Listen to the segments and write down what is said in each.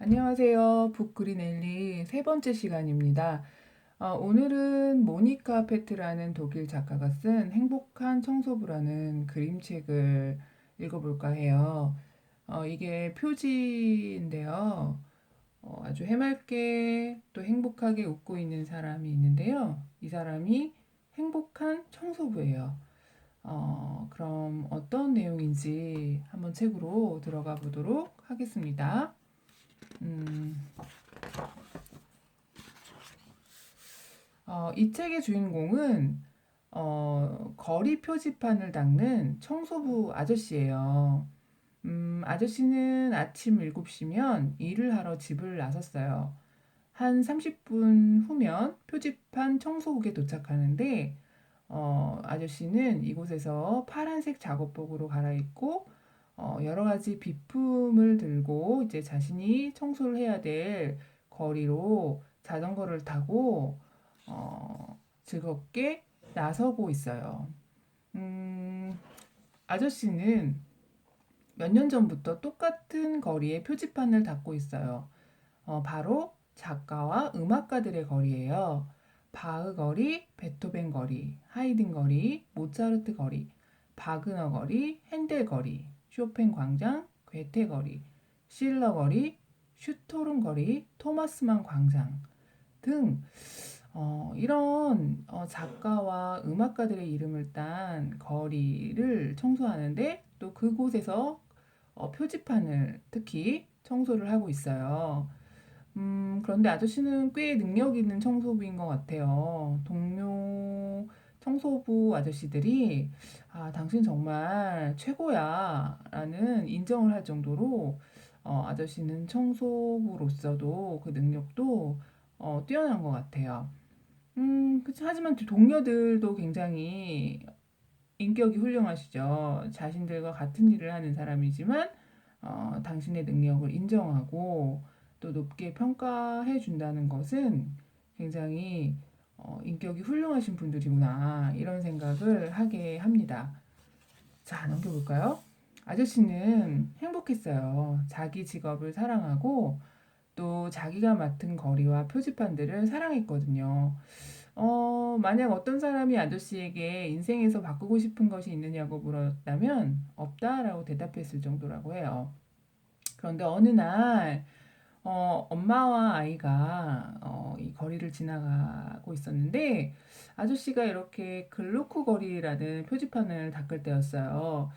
안녕하세요. 북그린 엘리 세 번째 시간입니다. 오늘은 모니카 페트라는 독일 작가가 쓴 행복한 청소부라는 그림책을 읽어볼까 해요. 이게 표지인데요. 아주 해맑게 또 행복하게 웃고 있는 사람이 있는데요. 이 사람이 행복한 청소부예요. 그럼 어떤 내용인지 한번 책으로 들어가 보도록 하겠습니다. 음, 이 책의 주인공은 거리 표지판을 닦는 청소부 아저씨예요. 아저씨는 아침 7시면 일을 하러 집을 나섰어요. 한 30분 후면 표지판 청소국에 도착하는데 아저씨는 이곳에서 파란색 작업복으로 갈아입고 여러 가지 비품을 들고 이제 자신이 청소를 해야 될 거리로 자전거를 타고 즐겁게 나서고 있어요. 음, 아저씨는 몇 년 전부터 똑같은 거리에 표지판을 닫고 있어요. 바로 작가와 음악가들의 거리예요. 바흐 거리, 베토벤 거리, 하이든 거리, 모차르트 거리, 바그너 거리, 핸델 거리, 쇼팽 광장, 괴테 거리, 실러 거리, 슈토른 거리, 토마스만 광장 등 이런 작가와 음악가들의 이름을 딴 거리를 청소하는데 또 그곳에서 표지판을 특히 청소를 하고 있어요. 그런데 아저씨는 꽤 능력 있는 청소부인 것 같아요. 동료 청소부 아저씨들이 당신 정말 최고야 라는 인정을 할 정도로 아저씨는 청소부로서도 그 능력도 뛰어난 것 같아요. 그치. 하지만 동료들도 굉장히 인격이 훌륭하시죠. 자신들과 같은 일을 하는 사람이지만 당신의 능력을 인정하고 또 높게 평가해 준다는 것은 굉장히 인격이 훌륭하신 분들이구나 이런 생각을 하게 합니다. 자, 넘겨볼까요? 아저씨는 행복했어요. 자기 직업을 사랑하고 또 자기가 맡은 거리와 표지판들을 사랑했거든요. 만약 어떤 사람이 아저씨에게 인생에서 바꾸고 싶은 것이 있느냐고 물었다면 없다라고 대답했을 정도라고 해요. 그런데 어느 날 엄마와 아이가 이 거리를 지나가고 있었는데 아저씨가 이렇게 글루크 거리라는 표지판을 닦을 때였어요.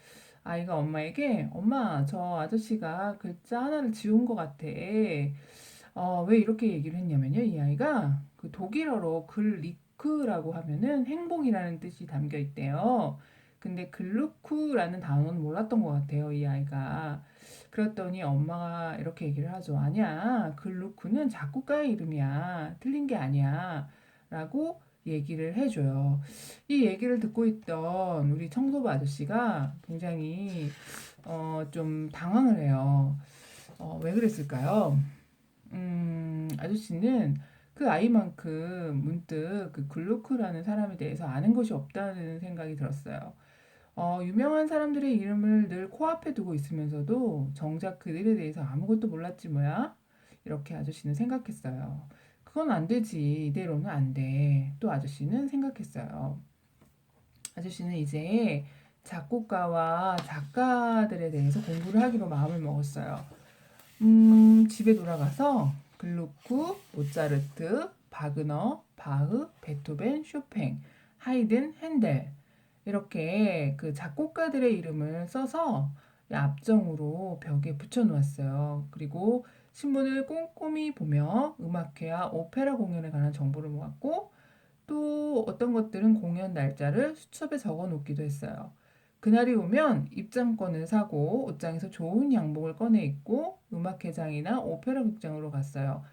아이가 엄마에게 엄마, 저 아저씨가 글자 하나를 지운 것 같아. 왜 이렇게 얘기를 했냐면요. 이 아이가 그 독일어로 글리크라고 하면은 행복이라는 뜻이 담겨 있대요. 근데 글루크라는 단어는 몰랐던 것 같아요. 이 아이가. 그랬더니 엄마가 이렇게 얘기를 하죠. 아니야. 글루크는 작곡가의 이름이야. 틀린 게 아니야. 라고 얘기를 해줘요. 이 얘기를 듣고 있던 우리 청소부 아저씨가 굉장히 좀 당황을 해요. 왜 그랬을까요? 아저씨는 그 아이만큼 문득 그 글루크라는 사람에 대해서 아는 것이 없다는 생각이 들었어요. 유명한 사람들의 이름을 늘 코앞에 두고 있으면서도 정작 그들에 대해서 아무것도 몰랐지 뭐야? 이렇게 아저씨는 생각했어요. 그건 안 되지. 이대로는 안 돼. 또 아저씨는 생각했어요. 아저씨는 이제 작곡가와 작가들에 대해서 공부를 하기로 마음을 먹었어요. 집에 돌아가서 글루크, 모차르트, 바그너, 바흐, 베토벤, 쇼팽, 하이든, 핸델 이렇게 그 작곡가들의 이름을 써서 앞정으로 벽에 붙여 놓았어요. 그리고 신문을 꼼꼼히 보며 음악회와 오페라 공연에 관한 정보를 모았고 또 어떤 것들은 공연 날짜를 수첩에 적어 놓기도 했어요. 그날이 오면 입장권을 사고 옷장에서 좋은 양복을 꺼내 입고 음악회장이나 오페라 극장으로 갔어요.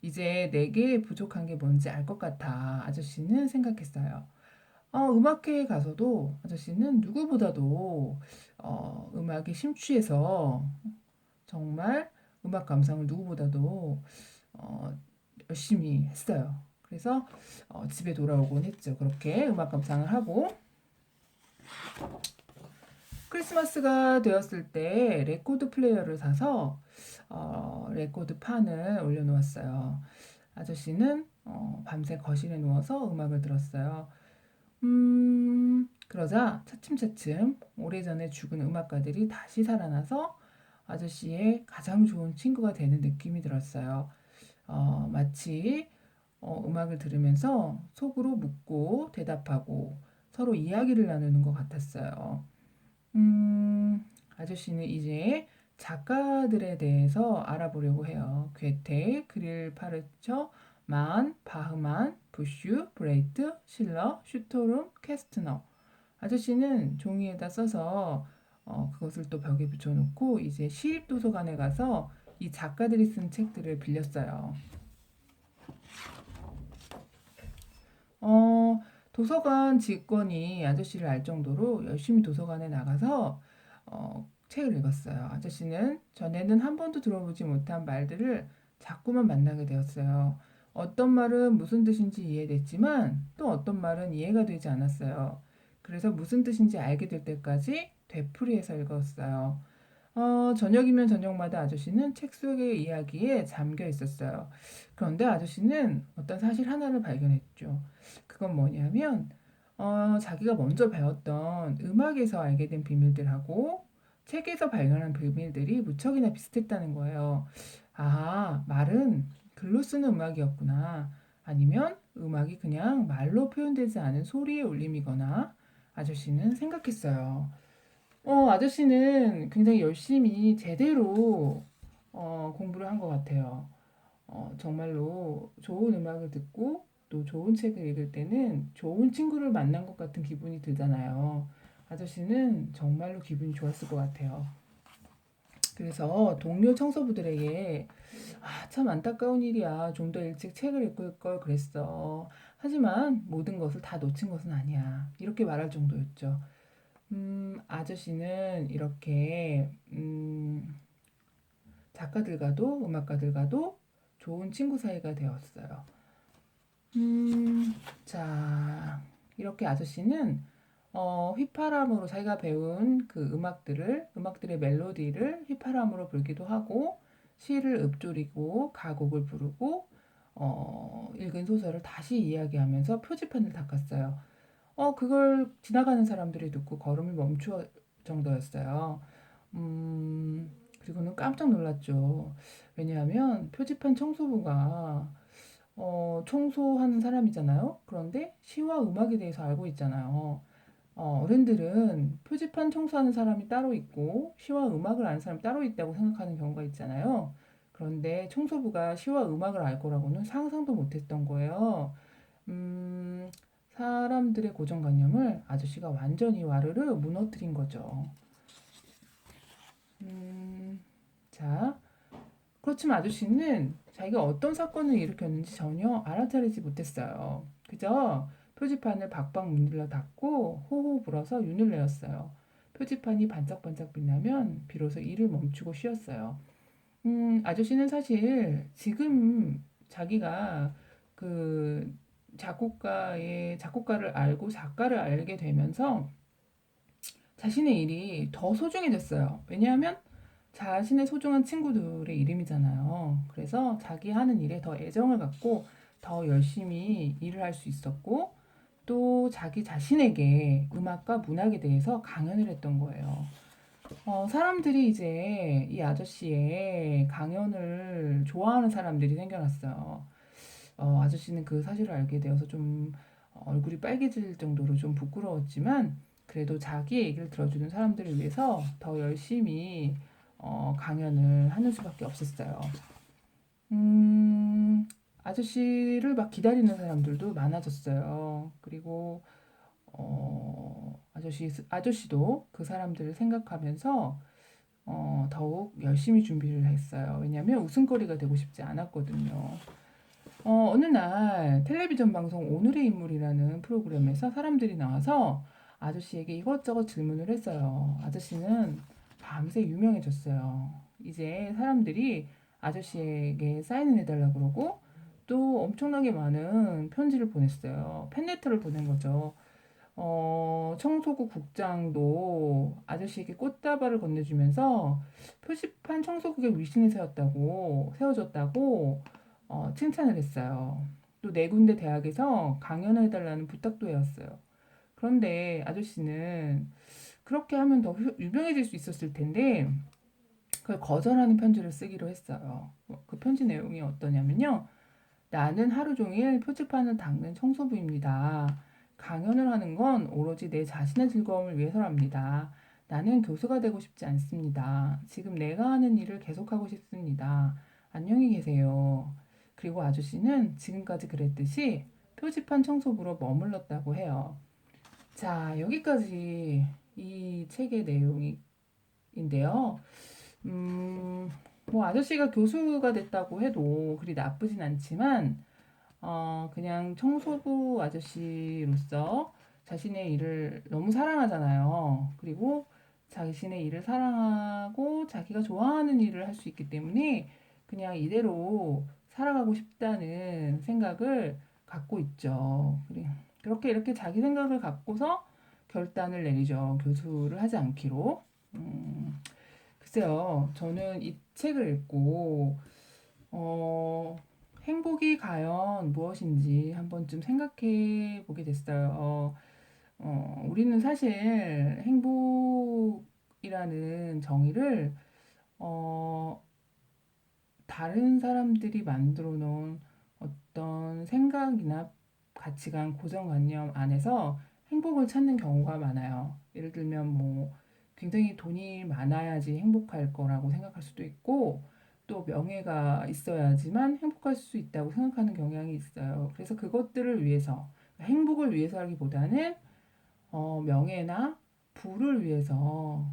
이제 내게 부족한 게 뭔지 알 것 같아. 아저씨는 생각했어요. 음악회에 가서도 아저씨는 누구보다도 음악에 심취해서 정말 음악 감상을 누구보다도 어, 열심히 했어요. 그래서 집에 돌아오곤 했죠. 그렇게 음악 감상을 하고 크리스마스가 되었을 때 레코드 플레이어를 사서 레코드 판을 올려놓았어요. 아저씨는 밤새 거실에 누워서 음악을 들었어요. 그러자 차츰차츰 오래전에 죽은 음악가들이 다시 살아나서 아저씨의 가장 좋은 친구가 되는 느낌이 들었어요. 마치 음악을 들으면서 속으로 묻고 대답하고 서로 이야기를 나누는 것 같았어요. 아저씨는 이제 작가들에 대해서 알아보려고 해요. 괴테, 그릴파르처, 만, 바흐만, 부슈, 브레이트, 실러, 슈토름, 캐스트너. 아저씨는 종이에다 써서 그것을 또 벽에 붙여놓고 이제 시립도서관에 가서 이 작가들이 쓴 책들을 빌렸어요. 어, 도서관 직원이 아저씨를 알 정도로 열심히 도서관에 나가서 책을 읽었어요. 아저씨는 전에는 한 번도 들어보지 못한 말들을 자꾸만 만나게 되었어요. 어떤 말은 무슨 뜻인지 이해됐지만 또 어떤 말은 이해가 되지 않았어요. 그래서 무슨 뜻인지 알게 될 때까지 되풀이해서 읽었어요. 저녁이면 저녁마다 아저씨는 책 속의 이야기에 잠겨 있었어요. 그런데 아저씨는 어떤 사실 하나를 발견했죠. 그건 뭐냐면, 자기가 먼저 배웠던 음악에서 알게 된 비밀들하고 책에서 발견한 비밀들이 무척이나 비슷했다는 거예요. 아, 말은 글로 쓰는 음악이었구나. 아니면 음악이 그냥 말로 표현되지 않은 소리의 울림이거나 아저씨는 생각했어요. 아저씨는 굉장히 열심히 제대로 공부를 한 것 같아요. 정말로 좋은 음악을 듣고 또 좋은 책을 읽을 때는 좋은 친구를 만난 것 같은 기분이 들잖아요. 아저씨는 정말로 기분이 좋았을 것 같아요. 그래서 동료 청소부들에게 참 안타까운 일이야. 좀 더 일찍 책을 읽을 걸 그랬어. 하지만 모든 것을 다 놓친 것은 아니야. 이렇게 말할 정도였죠. 아저씨는 이렇게 작가들과도 음악가들과도 좋은 친구 사이가 되었어요. 자, 이렇게 아저씨는 휘파람으로 자기가 배운 그 음악들의 멜로디를 휘파람으로 불기도 하고 시를 읊조리고 가곡을 부르고 읽은 소설을 다시 이야기하면서 표지판을 닦았어요. 그걸 지나가는 사람들이 듣고 걸음을 멈추어 정도였어요. 그리고는 깜짝 놀랐죠. 왜냐하면 표지판 청소부가 청소하는 사람이잖아요. 그런데 시와 음악에 대해서 알고 있잖아요. 어른들은 표지판 청소하는 사람이 따로 있고 시와 음악을 아는 사람이 따로 있다고 생각하는 경우가 있잖아요. 그런데 청소부가 시와 음악을 알 거라고는 상상도 못했던 거예요. 음, 사람들의 고정관념을 아저씨가 완전히 와르르 무너뜨린 거죠. 음, 자, 그렇지만 아저씨는 자기가 어떤 사건을 일으켰는지 전혀 알아차리지 못했어요. 그저 표지판을 박박 문질러 닫고 호호 불어서 윤을 내었어요. 표지판이 반짝반짝 빛나면 비로소 일을 멈추고 쉬었어요. 아저씨는 사실 지금 자기가 그 작곡가를 알고 작가를 알게 되면서 자신의 일이 더 소중해졌어요. 왜냐하면 자신의 소중한 친구들의 이름이잖아요. 그래서 자기 하는 일에 더 애정을 갖고 더 열심히 일을 할 수 있었고 또 자기 자신에게 음악과 문학에 대해서 강연을 했던 거예요. 사람들이 이제 이 아저씨의 강연을 좋아하는 사람들이 생겨났어요. 아저씨는 그 사실을 알게 되어서 좀 얼굴이 빨개질 정도로 좀 부끄러웠지만 그래도 자기 얘기를 들어주는 사람들을 위해서 더 열심히 강연을 하는 수밖에 없었어요. 음, 아저씨를 막 기다리는 사람들도 많아졌어요. 그리고 아저씨도 그 사람들을 생각하면서 더욱 열심히 준비를 했어요. 왜냐하면 웃음거리가 되고 싶지 않았거든요. 어느 날 텔레비전 방송 오늘의 인물이라는 프로그램에서 사람들이 나와서 아저씨에게 이것저것 질문을 했어요. 아저씨는 밤새 유명해졌어요. 이제 사람들이 아저씨에게 사인을 해달라고 그러고 또 엄청나게 많은 편지를 보냈어요. 팬레터를 보낸 거죠. 청소부 국장도 아저씨에게 꽃다발을 건네주면서 표지판 청소국에 위신을 세워줬다고 칭찬을 했어요. 또 네 군데 대학에서 강연을 해달라는 부탁도 해왔어요. 그런데 아저씨는 그렇게 하면 더 유명해질 수 있었을 텐데 그걸 거절하는 편지를 쓰기로 했어요. 그 편지 내용이 어떠냐면요. 나는 하루 종일 표지판을 닦는 청소부입니다. 강연을 하는 건 오로지 내 자신의 즐거움을 위해서랍니다. 나는 교수가 되고 싶지 않습니다. 지금 내가 하는 일을 계속하고 싶습니다. 안녕히 계세요. 그리고 아저씨는 지금까지 그랬듯이 표지판 청소부로 머물렀다고 해요. 자, 여기까지 이 책의 내용인데요. 음, 뭐 아저씨가 교수가 됐다고 해도 그리 나쁘진 않지만 그냥 청소부 아저씨로서 자신의 일을 너무 사랑하잖아요. 그리고 자신의 일을 사랑하고 자기가 좋아하는 일을 할 수 있기 때문에 그냥 이대로 살아가고 싶다는 생각을 갖고 있죠. 그렇게 이렇게 자기 생각을 갖고서 결단을 내리죠. 교수를 하지 않기로. 음, 글쎄요, 저는 이 책을 읽고, 어, 행복이 과연 무엇인지 한번쯤 생각해 보게 됐어요. 우리는 사실 행복이라는 정의를, 어, 다른 사람들이 만들어 놓은 어떤 생각이나 가치관, 고정관념 안에서 행복을 찾는 경우가 많아요. 예를 들면 뭐 굉장히 돈이 많아야지 행복할 거라고 생각할 수도 있고 또 명예가 있어야지만 행복할 수 있다고 생각하는 경향이 있어요. 그래서 그것들을 위해서 행복을 위해서라기보다는 명예나 부를 위해서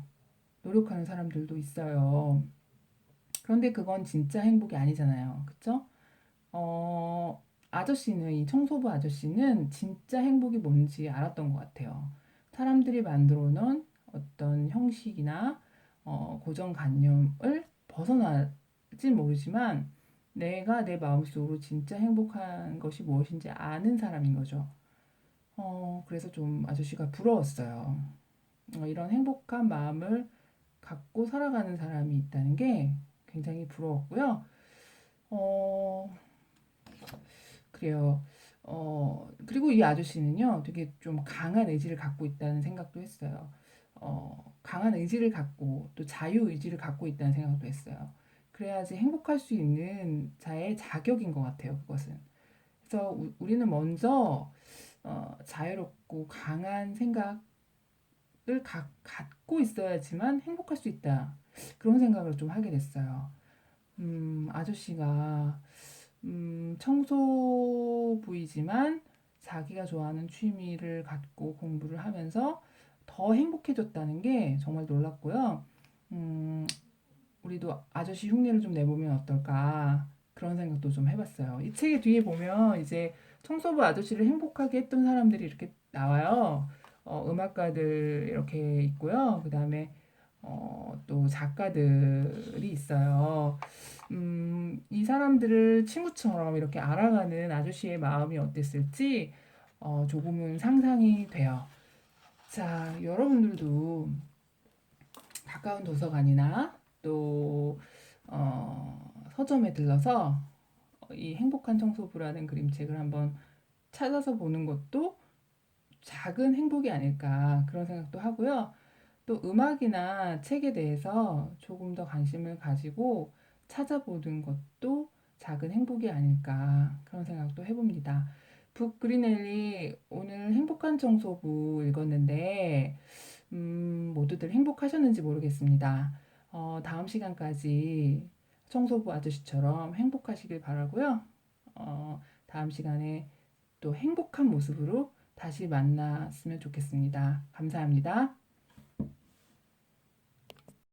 노력하는 사람들도 있어요. 그런데 그건 진짜 행복이 아니잖아요. 그쵸? 아저씨는, 이 청소부 아저씨는 진짜 행복이 뭔지 알았던 것 같아요. 사람들이 만들어 놓은 어떤 형식이나 고정관념을 벗어날진 모르지만 내가 내 마음속으로 진짜 행복한 것이 무엇인지 아는 사람인 거죠. 그래서 좀 아저씨가 부러웠어요. 이런 행복한 마음을 갖고 살아가는 사람이 있다는 게 굉장히 부러웠고요. 어, 그래요. 그리고 이 아저씨는요, 되게 좀 강한 의지를 갖고 있다는 생각도 했어요. 강한 의지를 갖고 또 자유 의지를 갖고 있다는 생각도 했어요. 그래야지 행복할 수 있는 자의 자격인 것 같아요, 그것은. 그래서 우리는 먼저 자유롭고 강한 생각을 갖고 있어야지만 행복할 수 있다. 그런 생각을 좀 하게 됐어요. 아저씨가 청소부이지만 자기가 좋아하는 취미를 갖고 공부를 하면서 더 행복해졌다는 게 정말 놀랍고요. 음, 우리도 아저씨 흉내를 좀 내보면 어떨까 그런 생각도 좀 해봤어요. 이 책의 뒤에 보면 이제 청소부 아저씨를 행복하게 했던 사람들이 이렇게 나와요. 음악가들 이렇게 있고요. 그 다음에 또 작가들이 있어요. 이 사람들을 친구처럼 이렇게 알아가는 아저씨의 마음이 어땠을지 조금은 상상이 돼요. 자, 여러분들도 가까운 도서관이나 또 서점에 들러서 이 행복한 청소부라는 그림책을 한번 찾아서 보는 것도 작은 행복이 아닐까 그런 생각도 하고요. 또 음악이나 책에 대해서 조금 더 관심을 가지고 찾아보는 것도 작은 행복이 아닐까 그런 생각도 해봅니다. 북 그린엘리 오늘 행복한 청소부 읽었는데 모두들 행복하셨는지 모르겠습니다. 다음 시간까지 청소부 아저씨처럼 행복하시길 바라고요. 다음 시간에 또 행복한 모습으로 다시 만났으면 좋겠습니다. 감사합니다.